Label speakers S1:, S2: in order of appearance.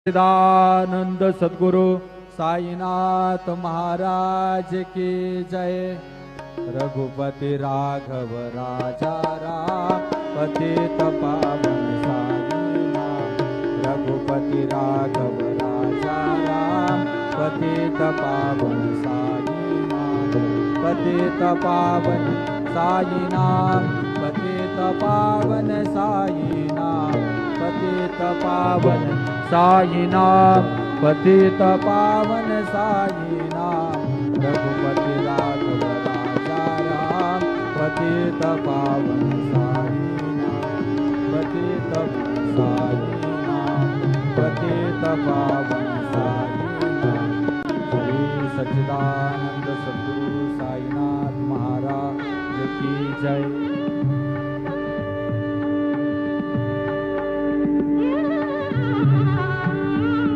S1: सच्चिदानंद सद्गुरु साईनाथ महाराज की जय। रघुपति राघव राजा राम पतित पावन साईनाथ। रघुपति राघव राजा राम पतित पावन साईनाथ। पतित पावन साईनाथ। पतित पावन साईनाथ। पतित पावन साईनाथ। पतित पावन साईनाथ। रघुपति राघव राजा राम पतित पावन साईनाथ। पतित साईनाथ। पतित पावन साईनाथ। श्री सच्चिदानंद सद्गुरु साईनाथ महाराज की जय।